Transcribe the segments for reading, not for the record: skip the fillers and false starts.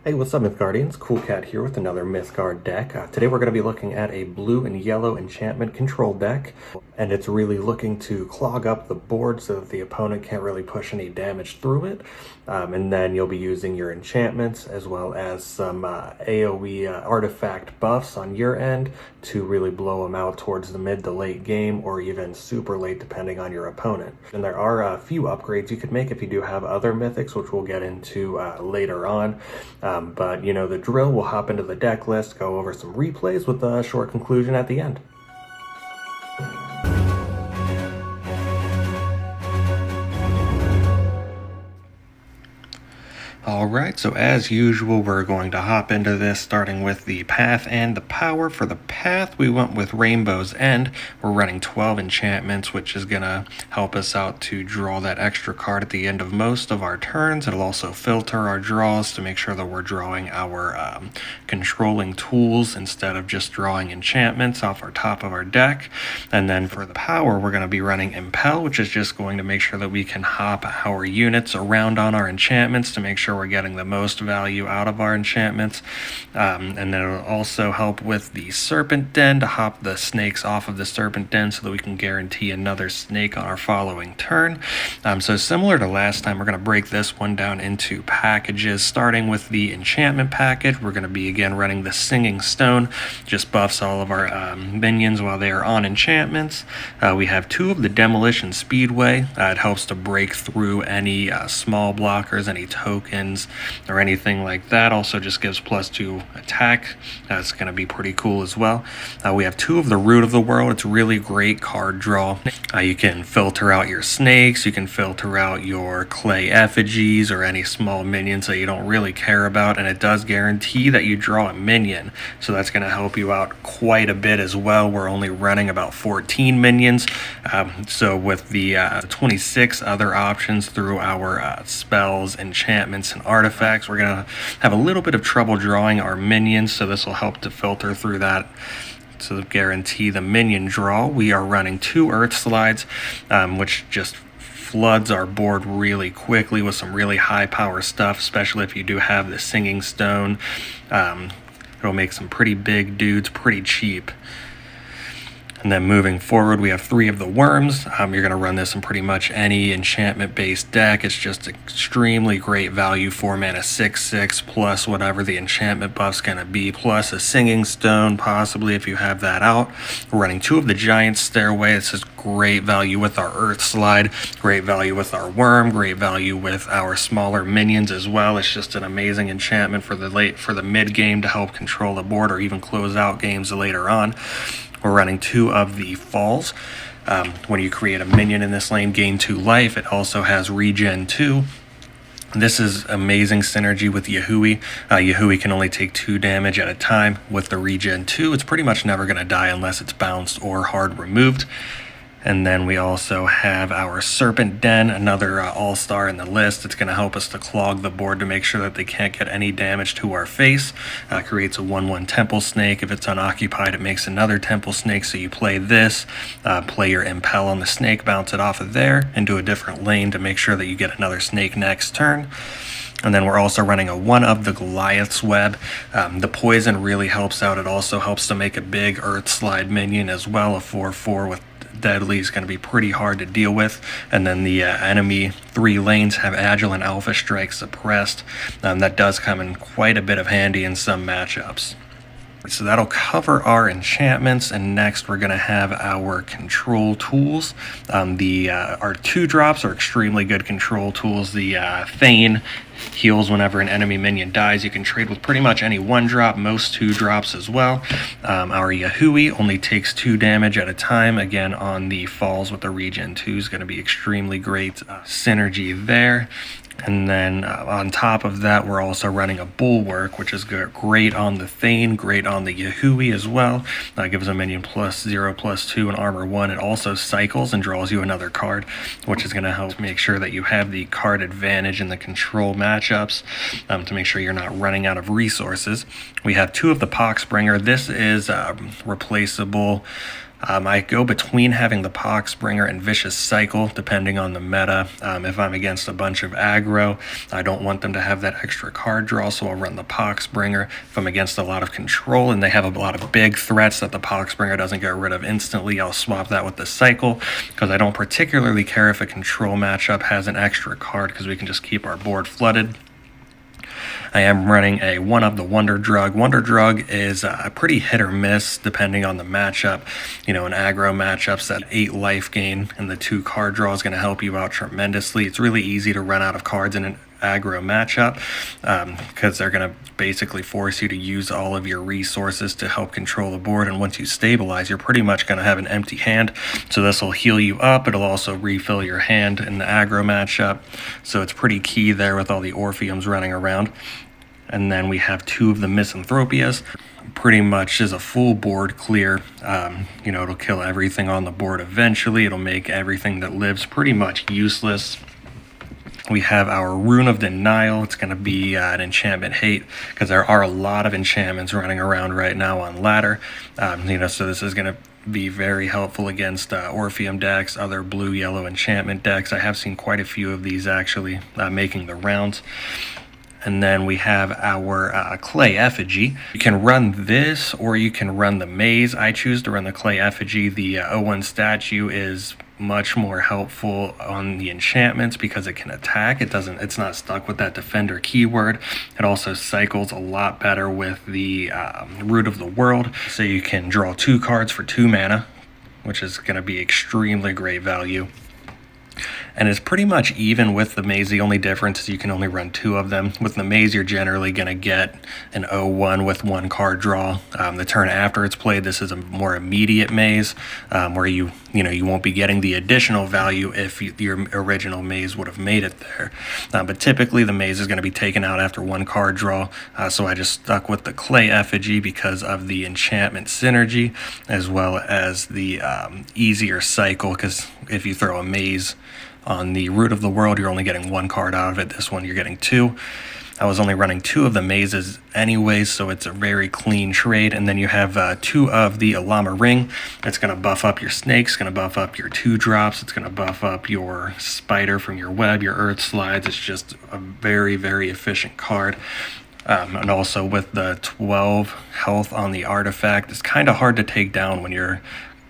Hey, what's up, Mythgardians? Cool Cat here with another Mythgard deck. Today we're going to be looking at a blue and yellow enchantment control deck, and it's really looking to clog up the board so that the opponent can't really push any damage through it. And then you'll be using your enchantments as well as some AoE artifact buffs on your end to really blow them out towards the mid to late game, or even super late depending on your opponent. And there are a few upgrades you could make if you do have other mythics, which we'll get into later on. But you know the drill. We'll hop into the deck list, go over some replays with a short conclusion at the end. Alright, so as usual, we're going to hop into this starting with the path and the power. For the path, we went with Rainbow's End. We're running 12 enchantments, which is going to help us out to draw that extra card at the end of most of our turns. It'll also filter our draws to make sure that we're drawing our controlling tools instead of just drawing enchantments off our top of our deck. And then for the power, we're going to be running Impel, which is just going to make sure that we can hop our units around on our enchantments to make sure we're getting the most value out of our enchantments. And then it'll also help with the Serpent Den to hop the snakes off of the Serpent Den so that we can guarantee another snake on our following turn. So similar to last time, we're going to break this one down into packages. Starting with the enchantment package, we're going to be again running the Singing Stone, just buffs all of our minions while they are on enchantments. We have 2 of the Demolition Speedway. It helps to break through any small blockers, any tokens, or anything like that. Also just gives +2 attack. That's going to be pretty cool as well. We have 2 of the Root of the World. It's a really great card draw. You can filter out your snakes, you can filter out your clay effigies or any small minions that you don't really care about, and it does guarantee that you draw a minion, so that's going to help you out quite a bit as well. We're only running about 14 minions, so with the 26 other options through our spells, enchantments, and artifacts, we're going to have a little bit of trouble drawing our minions, so this will help to filter through that to guarantee the minion draw. We are running 2 Earth Slides, which just floods our board really quickly with some really high power stuff, especially if you do have the Singing Stone. It'll make some pretty big dudes pretty cheap. And then moving forward, we have 3 of the Worms. You're going to run this in pretty much any enchantment-based deck. It's just extremely great value, 4 mana, 6/6, plus whatever the enchantment buff's going to be, plus a Singing Stone, possibly, if you have that out. We're running 2 of the Giant Stairway. It's just great value with our Earth Slide, great value with our Worm, great value with our smaller minions as well. It's just an amazing enchantment for the mid-game to help control the board or even close out games later on. We're running 2 of the Falls. When you create a minion in this lane, gain 2 life. It also has regen 2. This is amazing synergy with Yahui. Yahui can only take 2 damage at a time. With the regen 2, it's pretty much never going to die unless it's bounced or hard removed. And then we also have our Serpent Den, another all-star in the list. It's going to help us to clog the board to make sure that they can't get any damage to our face. Creates a 1/1 Temple Snake. If it's unoccupied, it makes another Temple Snake. So you play this, play your Impel on the snake, bounce it off of there into a different lane to make sure that you get another snake next turn. And then we're also running a 1 of the Goliath's Web. The poison really helps out. It also helps to make a big Earth Slide minion as well. A 4/4 with deadly is going to be pretty hard to deal with. And then the enemy 3 lanes have Agile and Alpha Strike suppressed. That does come in quite a bit of handy in some matchups. So that'll cover our enchantments, and next we're going to have our control tools. Our 2-drops are extremely good control tools. The Thane heals whenever an enemy minion dies. You can trade with pretty much any 1-drop, most 2-drops as well. Our Yahui only takes 2 damage at a time. Again, on the Falls with the regen 2 is going to be extremely great synergy there. And then on top of that, we're also running a Bulwark, which is great on the Thane, great on the Yahui as well. Gives a minion +0/+2 and armor 1. It also cycles and draws you another card, which is going to help make sure that you have the card advantage in the control matchups to make sure you're not running out of resources. We have 2 of the Poxbringer. This is replaceable I go between having the Poxbringer and Vicious Cycle, depending on the meta. If I'm against a bunch of aggro, I don't want them to have that extra card draw, so I'll run the Poxbringer. If I'm against a lot of control and they have a lot of big threats that the Poxbringer doesn't get rid of instantly, I'll swap that with the Cycle, because I don't particularly care if a control matchup has an extra card, because we can just keep our board flooded. I am running a one of the Wonder Drug. Wonder Drug is a pretty hit or miss depending on the matchup. You know, in aggro matchups, that 8 life gain and the 2 card draw is going to help you out tremendously. It's really easy to run out of cards in an aggro matchup because they're going to basically force you to use all of your resources to help control the board, and once you stabilize, you're pretty much going to have an empty hand. So this will heal you up. It'll also refill your hand in the aggro matchup, so it's pretty key there with all the Orpheums running around. And then we have 2 of the Misanthropias. Pretty much is a full board clear. You know, it'll kill everything on the board eventually. It'll make everything that lives pretty much useless. We have our Rune of Denial. It's going to be an enchantment hate, because there are a lot of enchantments running around right now on ladder. You know, so this is going to be very helpful against Orpheum decks, other blue-yellow enchantment decks. I have seen quite a few of these actually making the rounds. And then we have our Clay Effigy. You can run this, or you can run the Maze. I choose to run the Clay Effigy. The 0-1 statue is much more helpful on the enchantments because it can attack. It's not stuck with that defender keyword. It also cycles a lot better with the Root of the World. So you can draw 2 cards for 2 mana, which is going to be extremely great value. And it's pretty much even with the Maze. The only difference is you can only run 2 of them. With the Maze, you're generally going to get an 0-1 with 1 card draw. The turn after it's played, this is a more immediate Maze, where you won't be getting the additional value if your original Maze would have made it there. But typically, the Maze is going to be taken out after 1 card draw. So I just stuck with the Clay Effigy because of the enchantment synergy, as well as the easier cycle, because if you throw a Maze on the Root of the World, you're only getting 1 card out of it. This one, you're getting 2. I was only running 2 of the Mazes anyways, so it's a very clean trade. And then you have 2 of the Alama Ring. It's going to buff up your snakes, going to buff up your 2-drops. It's going to buff up your spider from your web, your earth slides. It's just a very, very efficient card. And also with the 12 health on the artifact, it's kind of hard to take down when you're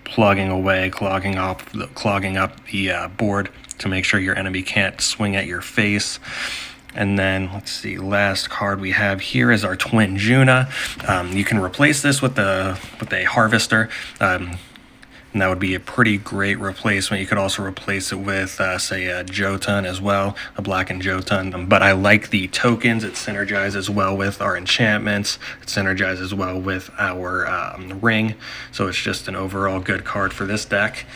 plugging away, clogging up the board to make sure your enemy can't swing at your face. And then, let's see, last card we have here is our Twin Juna. You can replace this with a Harvester, and that would be a pretty great replacement. You could also replace it with, say, a Jotun as well, a blackened Jotun. But I like the tokens. It synergizes well with our enchantments. It synergizes well with our ring. So it's just an overall good card for this deck.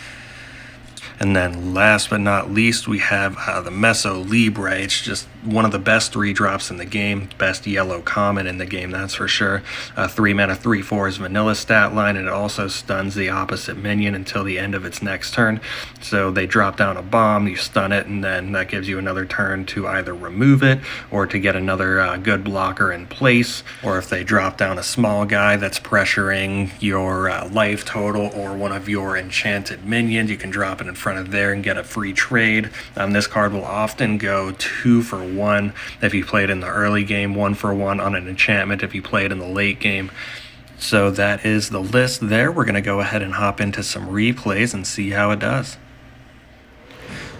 And then last but not least, we have the Meso Libre. It's just one of the best 3-drops in the game, best yellow common in the game, that's for sure. 3 mana, 3/4 is vanilla stat line, and it also stuns the opposite minion until the end of its next turn. So they drop down a bomb, you stun it, and then that gives you another turn to either remove it or to get another good blocker in place. Or if they drop down a small guy that's pressuring your life total or one of your enchanted minions, you can drop it in front of there and get a free trade. This card will often go 2 for 1 if you play it in the early game, 1 for 1 on an enchantment if you play it in the late game. So that is the list there. We're going to go ahead and hop into some replays and see how it does.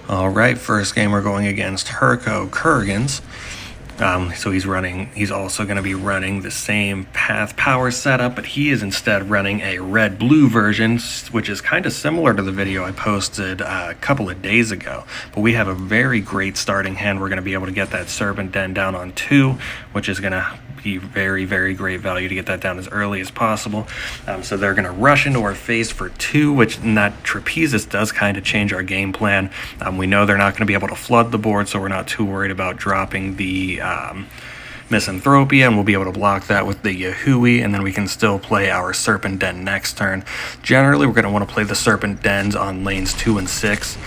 All right, first game we're going against Herco Kurgans. So he's also going to be running the same path power setup, but he is instead running a red-blue version, which is kind of similar to the video I posted a couple of days ago. But we have a very great starting hand. We're going to be able to get that Serpent Den down on 2, which is going to be very, very great value to get that down as early as possible. So they're going to rush into our face for 2, which in that Trapezist does kind of change our game plan. We know they're not going to be able to flood the board, so we're not too worried about dropping the Misanthropia, and we'll be able to block that with the Yahui, and then we can still play our Serpent Den next turn. Generally, we're going to want to play the Serpent Dens on lanes 2 and 6,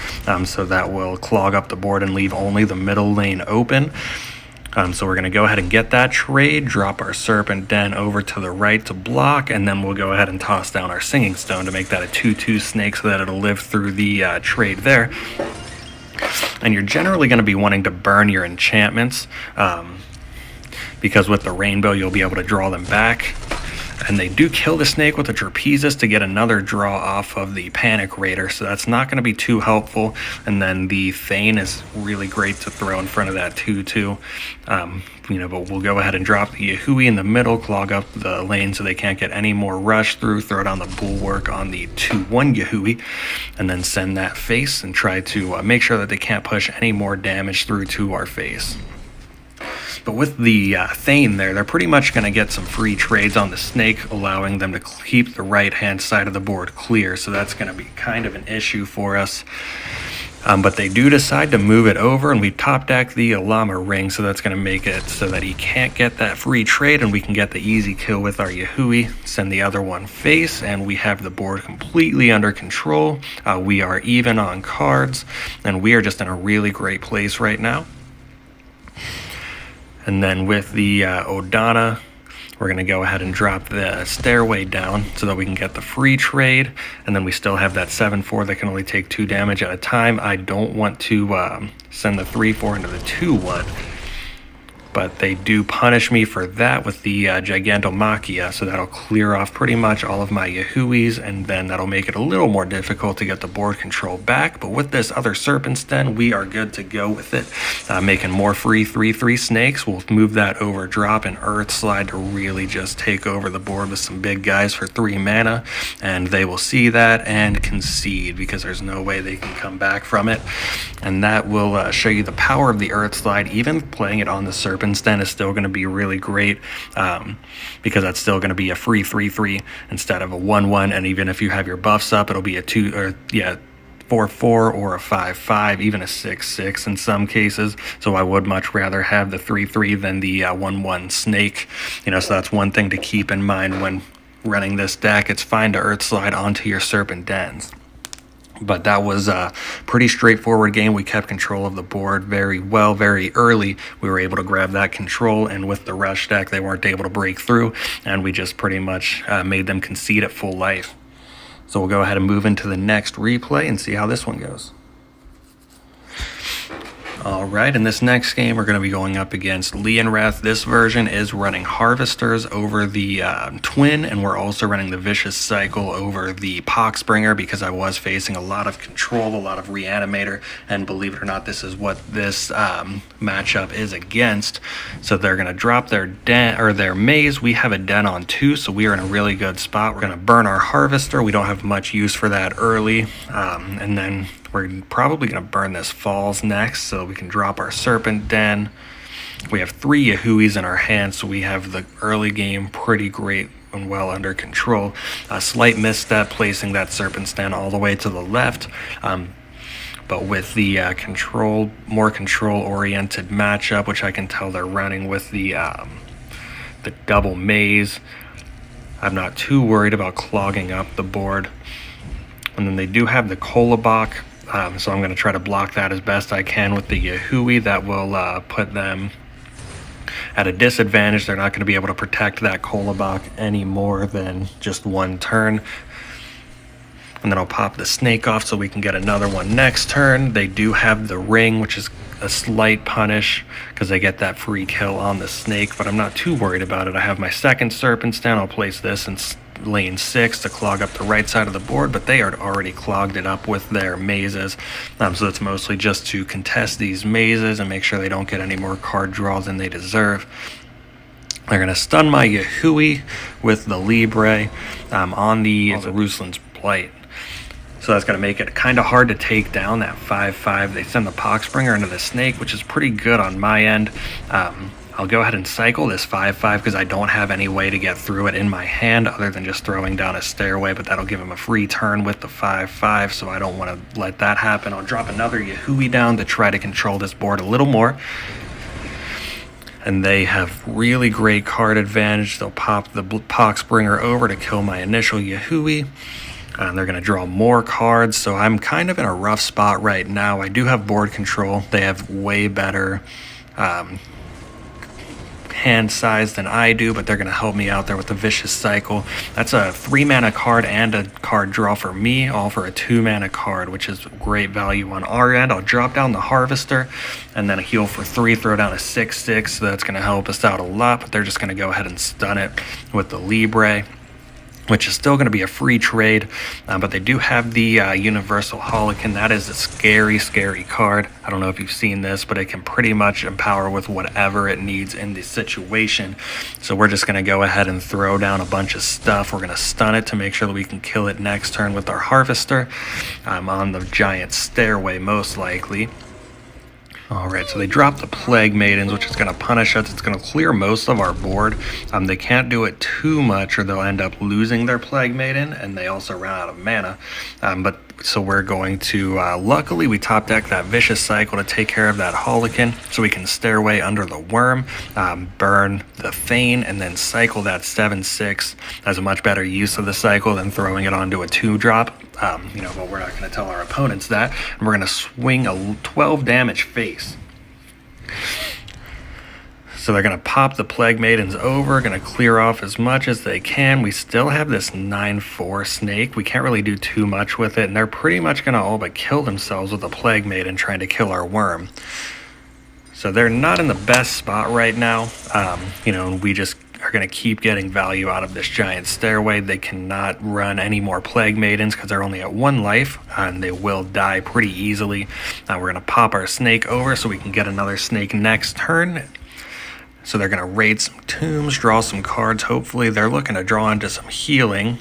so that will clog up the board and leave only the middle lane open. So we're going to go ahead and get that trade, drop our Serpent Den over to the right to block, and then we'll go ahead and toss down our Singing Stone to make that a 2/2 snake so that it'll live through the trade there. And you're generally going to be wanting to burn your enchantments because with the rainbow you'll be able to draw them back. And they do kill the snake with the Trapezist to get another draw off of the Panic Raider, so that's not going to be too helpful. And then the Thane is really great to throw in front of that 2/2. But we'll go ahead and drop the Yahui in the middle, clog up the lane so they can't get any more rush through, throw down the Bulwark on the 2/1 Yahui, and then send that face and try to make sure that they can't push any more damage through to our face. But with the Thane there, they're pretty much going to get some free trades on the snake, allowing them to keep the right-hand side of the board clear. So that's going to be kind of an issue for us. But they do decide to move it over, and we top deck the Llama Ring, so that's going to make it so that he can't get that free trade, and we can get the easy kill with our Yahui, send the other one face, and we have the board completely under control. We are even on cards, and we are just in a really great place right now. And then with the Odana, we're going to go ahead and drop the Stairway down so that we can get the free trade. And then we still have that 7/4 that can only take 2 damage at a time. I don't want to send the 3/4 into the 2/1. But they do punish me for that with the Gigantomachia, so that'll clear off pretty much all of my Yahuis, and then that'll make it a little more difficult to get the board control back. But with this other Serpent's Den, we are good to go with it. Making more free 3/3 snakes. We'll move that over, drop an Earth Slide to really just take over the board with some big guys for 3 mana, and they will see that and concede because there's no way they can come back from it. And that will show you the power of the Earth Slide. Even playing it on the Serpent's Den is still going to be really great because that's still going to be a free 3/3 instead of a 1/1, and even if you have your buffs up, it'll be a 4/4 or a 5/5, even a 6/6 in some cases. So I would much rather have the 3/3 than the 1/1 snake. So that's one thing to keep in mind when running this deck. It's fine to Earth Slide onto your Serpent Dens. But that was a pretty straightforward game. We kept control of the board very well, very early. We were able to grab that control, and with the rush deck, they weren't able to break through, and we just pretty much made them concede at full life. So we'll go ahead and move into the next replay and see how this one goes. All right, in this next game, we're going to be going up against Leonrath. This version is running Harvesters over the Twin, and we're also running the Vicious Cycle over the Poxbringer because I was facing a lot of control, a lot of Reanimator, and believe it or not, this is what this matchup is against. So they're going to drop their den or their Maze. We have a Den on 2, so we are in a really good spot. We're going to burn our Harvester. We don't have much use for that early, and then we're probably going to burn this Falls next so we can drop our Serpent Den. We have 3 Yahuis in our hand, so we have the early game pretty great and well under control. A slight misstep placing that Serpent's Den all the way to the left. But with the more control-oriented matchup, which I can tell they're running with the double Maze, I'm not too worried about clogging up the board. And then they do have the Kolobok, so I'm going to try to block that as best I can with the Yahui. That will put them at a disadvantage. They're not going to be able to protect that Kolobok any more than just one turn. And then I'll pop the snake off so we can get another one next turn. They do have the ring, which is a slight punish because they get that free kill on the snake, but I'm not too worried about it. I have my second Serpent's Den. I'll place this in lane 6 to clog up the right side of the board, but they are already clogged it up with their mazes. So it's mostly just to contest these mazes and make sure they don't get any more card draws than they deserve. They're going to stun my Yahui with the Libre on the Ruslan's Blight. So that's going to make it kind of hard to take down that 5/5. They send the Poxbringer into the snake, which is pretty good on my end. I'll go ahead and cycle this 5/5 because I don't have any way to get through it in my hand other than just throwing down a Stairway, but that'll give him a free turn with the 5/5, so I don't want to let that happen. I'll drop another Yahui down to try to control this board a little more. And they have really great card advantage. They'll pop the Poxbringer over to kill my initial Yahui. And they're going to draw more cards, so I'm kind of in a rough spot right now. I do have board control. They have way better hand size than I do, but they're going to help me out there with the Vicious Cycle. That's a 3-mana card and a card draw for me, all for a 2-mana card, which is great value on our end. I'll drop down the Harvester and then a heal for 3, throw down a 6/6, so that's going to help us out a lot, but they're just going to go ahead and stun it with the Libre, which is still going to be a free trade, but they do have the Universal Holocan. That is a scary, scary card. I don't know if you've seen this, but it can pretty much empower with whatever it needs in the situation. So we're just going to go ahead and throw down a bunch of stuff. We're going to stun it to make sure that we can kill it next turn with our Harvester on the Giant Stairway, most likely. Alright, so they drop the Plague Maidens, which is going to punish us. It's going to clear most of our board. They can't do it too much or they'll end up losing their Plague Maiden, and they also run out of mana. So we're going to, luckily we top deck that Vicious Cycle to take care of that Holocan, so we can Stairway under the Worm, burn the Thane, and then cycle that 7/6 as a much better use of the cycle than throwing it onto a 2-drop. But we're not going to tell our opponents that. And we're going to swing a 12 damage face. So they're going to pop the Plague Maidens over, going to clear off as much as they can. We still have this 9/4 snake. We can't really do too much with it, and they're pretty much going to all but kill themselves with a Plague Maiden trying to kill our worm. So they're not in the best spot right now, and we just are going to keep getting value out of this Giant Stairway. They cannot run any more Plague Maidens because they're only at 1 life, and they will die pretty easily. We're going to pop our snake over so we can get another snake next turn. So they're going to raid some tombs, draw some cards. Hopefully they're looking to draw into some healing.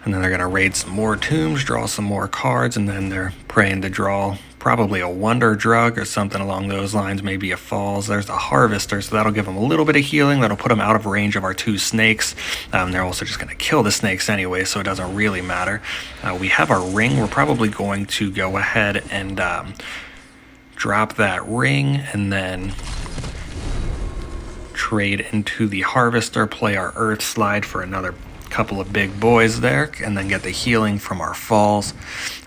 And then they're going to raid some more tombs, draw some more cards, and then they're praying to draw probably a Wonder Drug or something along those lines, maybe a Falls. There's a Harvester, so that'll give them a little bit of healing. That'll put them out of range of our 2 snakes. They're also just going to kill the snakes anyway, so it doesn't really matter. We have our ring. We're probably going to go ahead and drop that ring and then trade into the Harvester, play our Earth Slide for another couple of big boys there, and then get the healing from our Falls.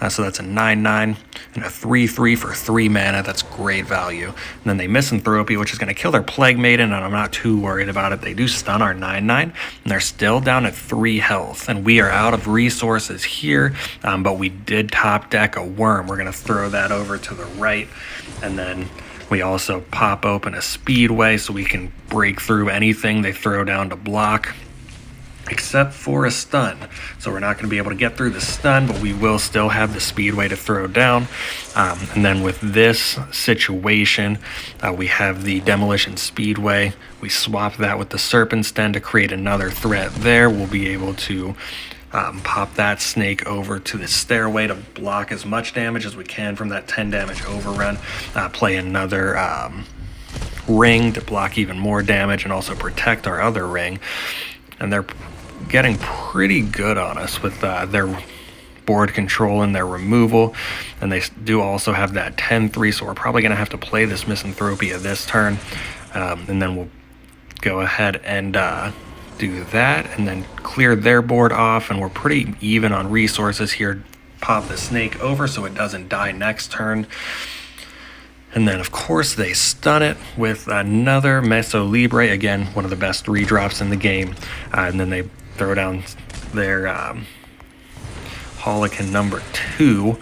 So that's a 9/9 and a 3/3 for 3 mana. That's great value. And then they Misanthropy, which is going to kill their Plague Maiden, and I'm not too worried about it. They do stun our 9/9, and they're still down at 3 health, and we are out of resources here, but we did top deck a Worm. We're going to throw that over to the right, and then we also pop open a Speedway so we can break through anything they throw down to block, except for a stun. So we're not going to be able to get through the stun, but we will still have the Speedway to throw down. And then with this situation, we have the Demolition Speedway. We swap that with the Serpent's Den to create another threat there. We'll be able to pop that snake over to the Stairway to block as much damage as we can from that 10 damage overrun. Play another ring to block even more damage and also protect our other ring. And they're getting pretty good on us with their board control and their removal, and they do also have that 10/3, so we're probably going to have to play this Misanthropia this turn, and then we'll go ahead and do that and then clear their board off, and we're pretty even on resources here. Pop the snake over so it doesn't die next turn. And then, of course, they stun it with another Meso Libre. Again, one of the best 3-drops in the game. And then they throw down their Holocan number 2.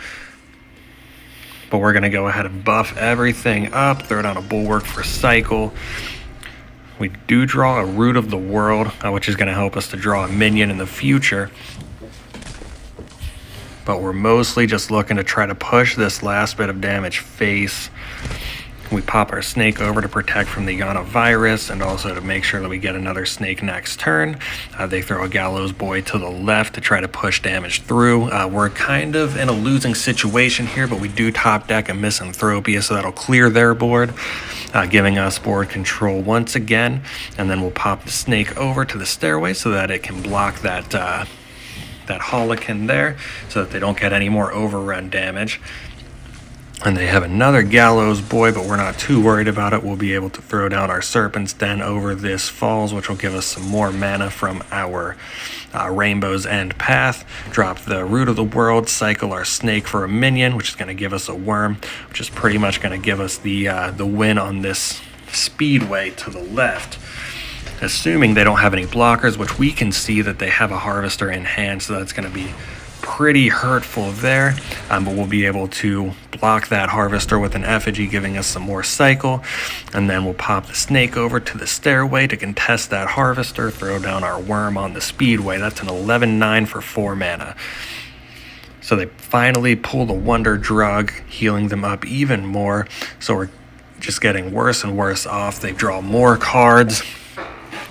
But we're going to go ahead and buff everything up, throw down a Bulwark for cycle. We do draw a Root of the World, which is going to help us to draw a minion in the future. But we're mostly just looking to try to push this last bit of damage face. We pop our snake over to protect from the Yana virus and also to make sure that we get another snake next turn. They throw a Gallows Boy to the left to try to push damage through. We're kind of in a losing situation here, but we do top deck a Misanthropia, so that'll clear their board, giving us board control once again. And then we'll pop the snake over to the Stairway so that it can block that Holocan there so that they don't get any more overrun damage. And they have another Gallows Boy, but we're not too worried about it. We'll be able to throw down our Serpent's Den over this Falls, which will give us some more mana from our Rainbow's End Path. Drop the Root of the World, cycle our Snake for a minion, which is going to give us a Worm, which is pretty much going to give us the win on this Speedway to the left. Assuming they don't have any blockers, which we can see that they have a Harvester in hand, so that's going to be pretty hurtful there, but we'll be able to block that Harvester with an Effigy, giving us some more cycle, and then we'll pop the Snake over to the Stairway to contest that Harvester, throw down our Worm on the Speedway. That's an 11-9 for 4 mana. So they finally pull the Wonder Drug, healing them up even more, so we're just getting worse and worse off. They draw more cards.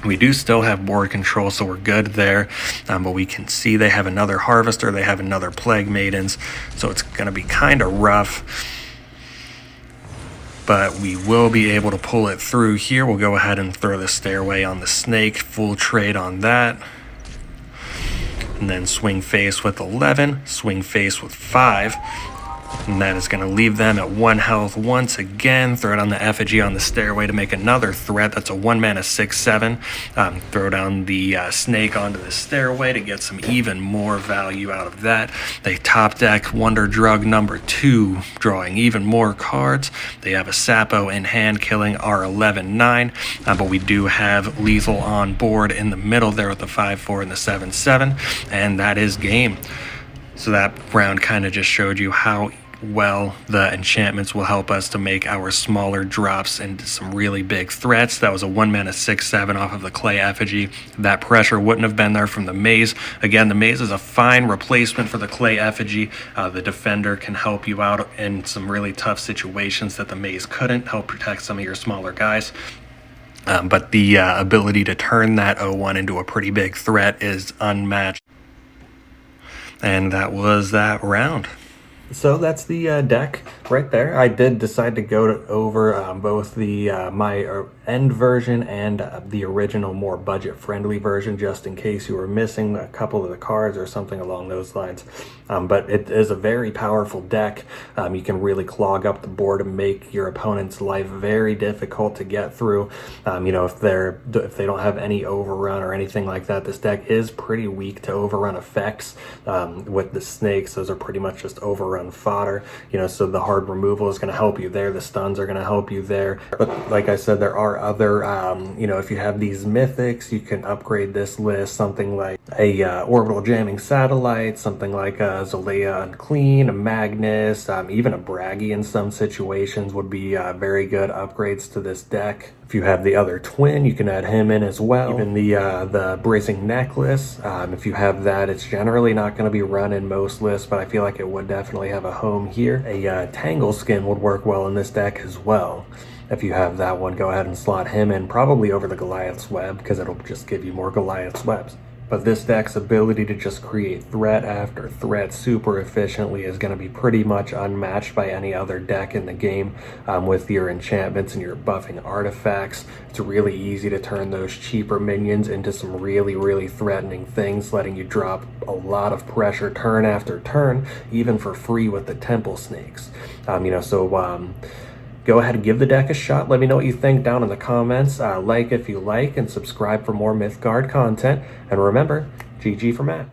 We do still have board control, so we're good there, but we can see they have another Harvester, they have another Plague Maidens, so it's going to be kind of rough, but we will be able to pull it through here. We'll go ahead and throw the Stairway on the Snake, full trade on that, and then swing face with 11, swing face with 5, and that is going to leave them at 1 health once again. Throw down the Effigy on the Stairway to make another threat. That's a 1 mana 6/7. Throw down the Snake onto the Stairway to get some even more value out of that. They top deck Wonder Drug number 2, drawing even more cards. They have a Sapo in hand, killing our 11-9, but we do have lethal on board in the middle there with the 5-4 and the 7-7, and that is game. So that round kind of just showed you how well the enchantments will help us to make our smaller drops into some really big threats. That was a 1 mana 6/7 off of the Clay Effigy. That pressure wouldn't have been there from the Maze. Again, the Maze is a fine replacement for the Clay Effigy. The Defender can help you out in some really tough situations that the Maze couldn't, help protect some of your smaller guys. But the ability to turn that 0-1 into a pretty big threat is unmatched. And that was that round. So that's the deck right there. I did decide to go over both the my end version and the original more budget friendly version, just in case you were missing a couple of the cards or something along those lines. But it is a very powerful deck. You can really clog up the board and make your opponent's life very difficult to get through. You know, if they don't have any overrun or anything like that, this deck is pretty weak to overrun effects. With the snakes, those are pretty much just overrun fodder, you know, so the hard removal is going to help you there, the stuns are going to help you there. But like I said, there are other you know, if you have these mythics, you can upgrade this list, something like a orbital jamming satellite, something like a Zolea Unclean, a Magnus, even a Braggy in some situations would be very good upgrades to this deck. If you have the other twin, you can add him in as well. Even the Bracing Necklace, if you have that, it's generally not going to be run in most lists, but I feel like it would definitely have a home here. A Tangle Skin would work well in this deck as well. If you have that one, go ahead and slot him in, probably over the Goliath's Web, because it'll just give you more Goliath's Webs. But this deck's ability to just create threat after threat super efficiently is going to be pretty much unmatched by any other deck in the game. With your enchantments and your buffing artifacts, it's really easy to turn those cheaper minions into some really, really threatening things, letting you drop a lot of pressure turn after turn, even for free with the Temple Snakes. You know, so go ahead and give the deck a shot. Let me know what you think down in the comments. Like if you like, and subscribe for more Mythgard content. And remember, GG for Matt.